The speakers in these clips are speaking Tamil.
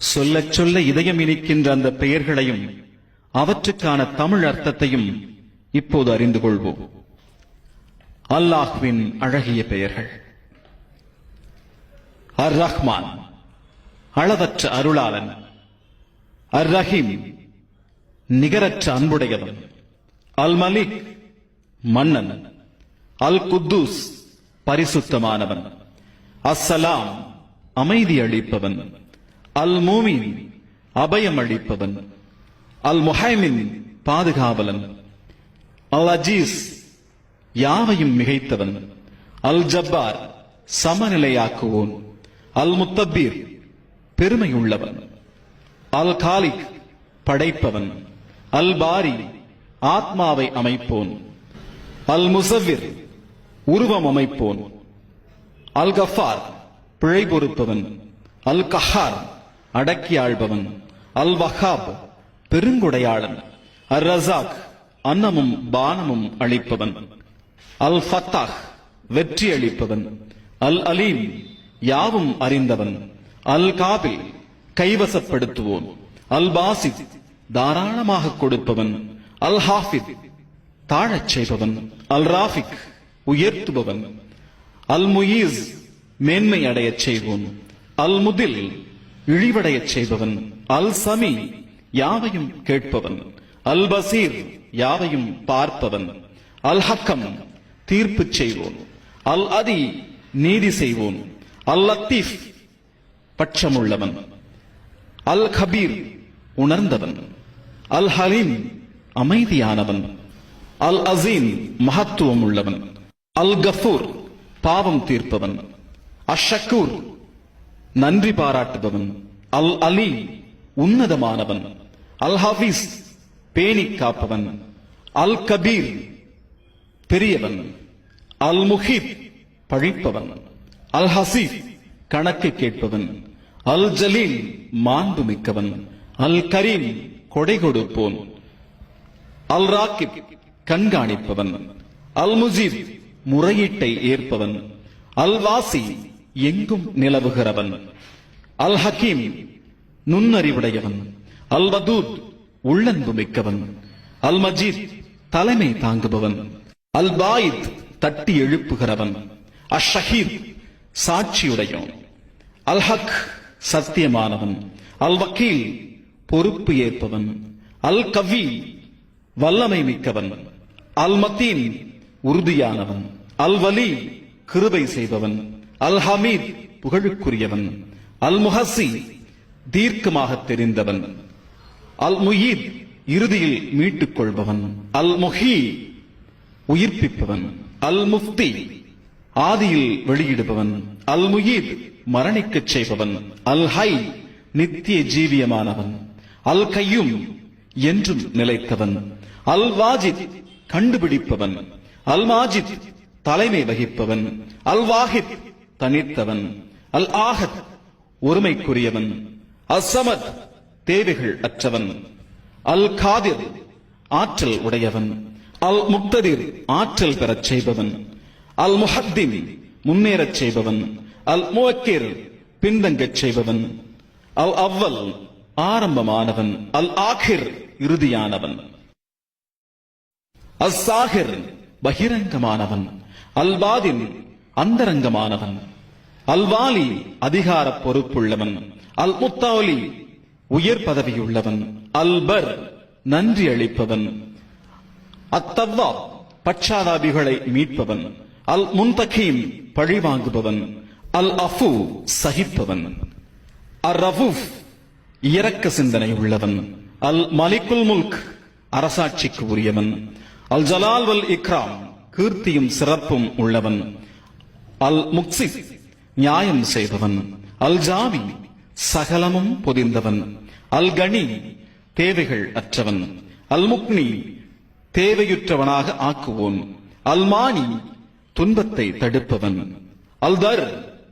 சொல்லச் சொல்ல இதயம் இனிக்கின்ற அந்த பெயர்களையும் அவற்றுக்கான தமிழ் அர்த்தத்தையும் இப்போது அறிந்து கொள்வோம். அல்லாஹ்வின் அழகிய பெயர்கள். அர் ரஹ்மான், அளவற்ற அருளாளன். அர் ரஹீம், நிகரற்ற அன்புடையவன். அல் மலிக், மன்னன். அல் குத்தூஸ், பரிசுத்தமானவன். அஸ்ஸலாம், அமைதி அளிப்பவன். அல் மூமின், அபயம் அளிப்பவன். அல் முஹைமின், பாதுகாவலன். அல் அஜீஸ், யாவையும் மிகைத்தவன். அல் ஜப்பார், சமநிலையாக்குவோன். அல் முத்தப்பீர், பெருமையுள்ளவன். அல் காலிக், படைப்பவன். அல் பாரி, ஆத்மாவை அமைப்போன். அல் முசவ்விர், உருவம் அமைப்போன். அல் கஃபார், பிழை பொறுப்பவன். அல் கஹார், அடக்கி ஆள்பவன். அல் வஹாப், பெருங்குடையாளன். அர் ரஸாக், அன்னமும் பானமும் அளிப்பவன். அல் ஃபத்தாஹ், வெற்றி அளிப்பவன். அல் அலீம், யாவும் அறிந்தவன். அல் காபில், கைவசப்படுத்துவோன். அல் பாசித், தாராளமாக கொடுப்பவன். அல் ஹாஃபித், தாழச் செய்பவன். அல் ராஃபிக், உயர்த்துபவன். அல் முயீஸ், மேன்மை அடையச் செய்வோன். அல் முதில், இழிவடையச் செய்பவன். அல் சமி, யாவையும் கேட்பவன். அல் பசீர், யாவையும் பார்ப்பவன். அல் ஹக்கம், தீர்ப்பு செய்வோன். அல் அதி, நீதி செய்வோன். அல் லத்தீஃப், பட்சமுள்ளவன். அல் கபீர், உணர்ந்தவன். அல் ஹலீம், அமைதியானவன். அல் அசீம், மகத்துவம் உள்ளவன். அல் கஃபூர், பாவம் தீர்ப்பவன். அஷக்கூர், நன்றி பாராட்டுபவன். அல் அலி, உன்னதமானவன். அல் ஹபீஸ், பேணி காப்பவன். அல் கபீர், பெரியவன். அல் முஹீத், பழிப்பவன். அல் ஹசீப், கணக்கு கேட்பவன். அல் ஜலீல், மாண்பு மிக்கவன். அல் கரீம், கொடை கொடுப்போன். அல் ராக்கிப், கண்காணிப்பவன். அல் முஜீப், முறையீட்டை ஏற்பவன். அல் வாசி, எங்கும் நிலவுகிறவன். அல் ஹக்கீம், நுண்ணறிவுடையவன். அல் வதூத், உள்ளன்பு மிக்கவன். அல் மஜீத், தலைமை தாங்குபவன். அல் பாயித், தட்டி எழுப்புகிறவன். அஷ் ஷஹீத், சாட்சியுடையவன். அல் ஹக், சத்தியமானவன். அல் வக்கீல், பொறுப்பு ஏற்பவன். அல் கவி, வல்லமை மிக்கவன். அல் மத்தீன், உறுதியானவன். அல் வலி, கிருபை செய்பவன். அல் ஹமீத், புகழுக்குரியவன். அல் முஹசி, தீர்க்கமாக தெரிந்தவன். அல் முயீத், இறுதியில் மீட்டுக் கொள்பவன். அல் முஹி, உயிர்ப்பிப்பவன். அல் முஃப்தி, ஆதியில் வெளியிடுபவன். அல் முயீத், மரணிக்கச் செய்பவன். அல் ஹை, நித்திய ஜீவியமானவன். அல் கையும், என்றும் நிலைத்தவன். அல் வாஜித், கண்டுபிடிப்பவன். அல் மாஜித், தலைமை வகிப்பவன். அல் வாஹித், தனித்தவன். அல் ஆஹத், ஒருமைக்குரியவன். அல் சமத், தேவைகள் அற்றவன். அல் காதிர், ஆற்றல் உடையவன். அல் முக்ததிர், ஆற்றல் பெறச் செய்பவன். அல் முஹத்திம், முன்னேறச் செய்பவன். அல் முவக்கிர், பின்தங்கச் செய்பவன். அல் அவ்வல், ஆரம்பமானவன். அல் ஆகிர், இறுதியானவன். அல் சாஹிர், பகிரங்கமானவன். அல் பாதின், அந்தரங்கமானவன். அல் வாலி, அதிகார பொறுப்புள்ளவன். அல் முத்தாலி, உயர் பதவியுள்ளவன். அல் பர், நன்றி அளிப்பவன். அத்தவ்வா, பச்சாதாபிகளை மீட்பவன். அல் முன்தகீம், பழிவாங்குபவன். அல் அஃபு, சகிப்பவன். அர் ரவூஃப், இரக்க சிந்தனை உள்ளவன். அல் மலிக்குல் முல்க், அரசாட்சிக்கு உரியவன். அல் ஜலால் வல் இக்ராம், கீர்த்தியும் சிறப்பும் உள்ளவன். அல் முக்சித், நியாயம் செய்பவன். அல் ஜாவி, சகலமும் பொதிந்தவன். அல் கனி, தேவைகள் அற்றவன். அல் முக்னி, தேவையுற்றவனாக ஆக்குவோன். அல் மானி, துன்பத்தை தடுப்பவன். அல் தர்,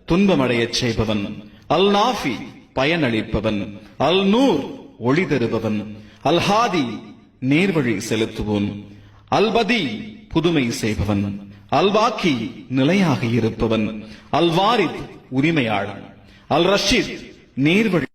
துன்பமடையச் செய்பவன். அல் நாஃபி, பயனளிப்பவன். அல் நூர், ஒளி தருபவன். அல் ஹாதி, நேர்வழி செலுத்துவோன். அல் பதி, புதுமை செய்பவன். அல் பாக்கி, நிலையாக இருப்பவன். அல் வாரித், உரிமையாளன். அல் ரஷீத், நேர்வழி